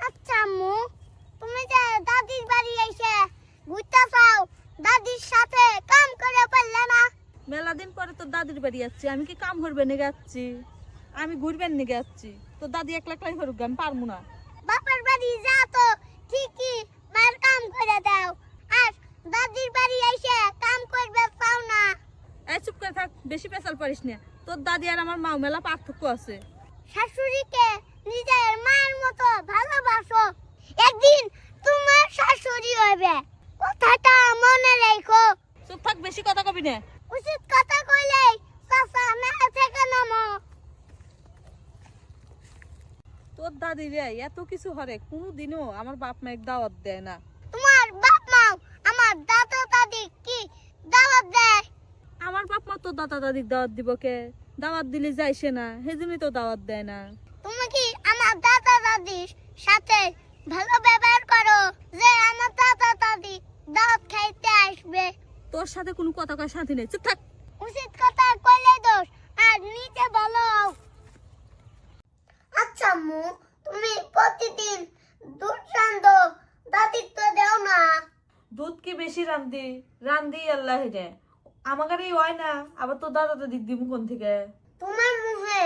আচ্ছা আম্মু, তুমি যে দাদির বাড়ি এসে ঘুরতে চাও, দাদির সাথে কাম করে পারলে না? মেলা দিন পরে তোর দাদির বাড়ি যাচ্ছি, আমি কি কাম করবে নিয়ে যাচ্ছি? আমি ঘুরবেন নিয়ে যাচ্ছি। তোর দাদি একলা একলাই করুক, আমি পারবো না। বাপের বাড়ি যা তো ঠিকই মার কাম করে দাও, আর দাদির বাড়ি এসে কাম করবে চাও না। এই চুপ করে থাক, বেশি পেশাল পারিস না। তোর দাদি আর আমার মাও মেলা পার্থক্য আছে। শাশুড়িকে নিজের মায়ের মতো ভালোবাসো, একদিন তোমার শাশুড়ি হবে, কথাটা মনে রেখো। চুপ থাক, বেশি কথা কবি না। উচিত কথা কইলেই চাচা না থেকে নামো। তোর দাদি রে এত কিছু হরে, কোনোদিনও আমার বাপ মা এক দাওয়াত দেয় না। তোমার বাপ মাও আমার দাদা দাদি কি দাওয়াত দেয়? আমার বাপ মা তোর দাদা দাদির দাওয়াত দিব কে? দাওয়াত দিলে যাইছে না, সেজন্যই তো দাওয়াত দেয় না। তুমি কি আমার দাদা দাদির সাথে ভালো ব্যবহার করো যে আমার দাদা দাদি দাওয়াত খাইতে আসবে? তোর সাথে কোনো কথা কয় শান্তি নেই, চুপ থাক। উচিত কথা কইলে দোষ, আর নিচে বলো। আচ্ছা আম্মু, তুমি প্রতিদিন দুধ রান্ধো, দাদির তো দেও না। দুধ কি বেশি রান্ধি? রান্ধি আল্লাহ রে, আমাকে হয় না, আবার তোর দাদা দাদি দিব কোন থেকে? তোমার মুখে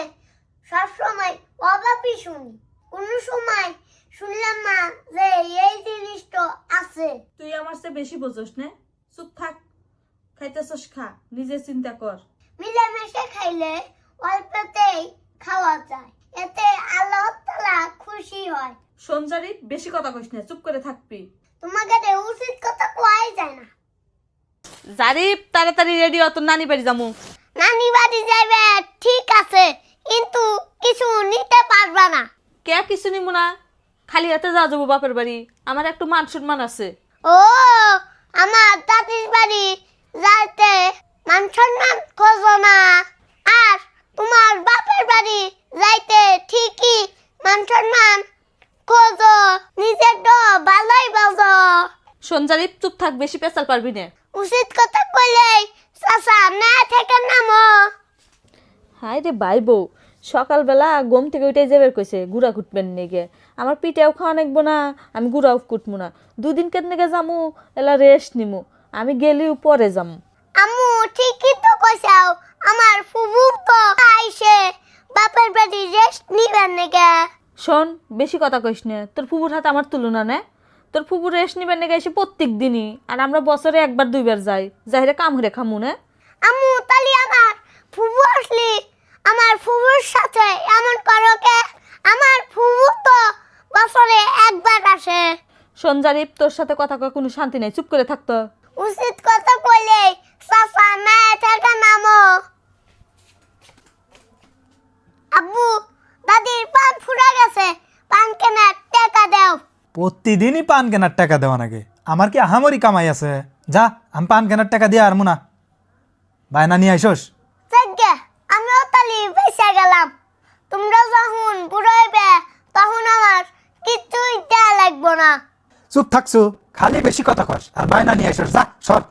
সবসময় অভাবই শুনি, কোন সময় শুনলাম না যে এই জিনিসটা আছে। তুই আমার চেয়ে বেশি বোঝস না, চুপ থাক। খাইতেছস খা, নিজে চিন্তা কর। মিলেমিশে খাইলে অল্পতেই খাওয়া যায়, এতে আল্লাহ তাআলা খুশি হয়। সঞ্জারি বেশি কথা কইস না, চুপ করে থাকবি। তোমাকে উচিত কথা কোয়াই যায় না। জারিফ, তাড়াতাড়ি রেডি হ, তোর নানি বাড়ি যামু। নানি বাড়ি যাবে ঠিক আছে, কিন্তু কিছু নিতে পারবা না। কে কিছু নিব না? খালি হাতে যা যাবো বাপের বাড়ি, আমার একটু মান সম্মান আছে। ও, আমার দাদির বাড়ি যাইতে মান সম্মান খোঁজো না, আর তোমার বাপের বাড়ি যাইতে ঠিকই মান সম্মান খোঁজো, নিজের তো ভালোই বাজো। সঞ্জারিফ চুপ থাক, বেশি পেঁচাল পারবি না। উচিত কথা কইলেই চাচা না থেকে নামো। হাই রে ভাই বউ, সকালবেলা ঘুম থেকে উঠে যাবে কইছে গুড়া কুটবেন নেগে। আমার পিঠেও খাওয়া নাকবো না, আমি গুড়াও কুটবো না। দুদিন কেন নেগে যামু, এলা রেস্ট নিমু, আমি গেলেও পরে যামু। আম্মু ঠিকই তো কইছাও, আমার ফুফু তো আইছে বাপের বাড়ি রেস্ট নিবেন নাকি। শোন, বেশি কথা কইস না, তোর ফুপুর হাতে আমার তুলনা না। তোর ফুপুর রেস্ট নিবেন নেগে এসে প্রত্যেক দিনই, আর আমরা বছরে একবার দুইবার যাই, যাইরে কাম হরে খামু না। আম্মু তালি আমার ফুফু আসলি আমার ফুফুর সাথে এমন করো কে? আমার ফুফু তো বছরে একবার আসে। সঞ্জারিপ, তোর সাথে কথা কয় কোনো শান্তি নাই, চুপ করে থাকতো। উচিত কথা কইলেই চাচা না থেকে নামো। আব্বু, দাদির পান ফুরা গেছে, পান কেনার টাকা দাও। প্রতিদিনই পান কেনার টাকা দেওয়া নাকি? আমার কি আহামরি কামাই আছে? যা, আমি পান কেনার টাকা দিয়ে আরমু না। বায়না নিয়ে আইসস? থেকে আমিও তালি বেঁচে গেলাম। তোমরা যখন বুড়ো হইবে তখন আমার কিছুই দেয়া লাগবো না। চুপ থাকছো, খালি বেশি কথা কস আর বায়না নিয়ে আইসস। যা সর।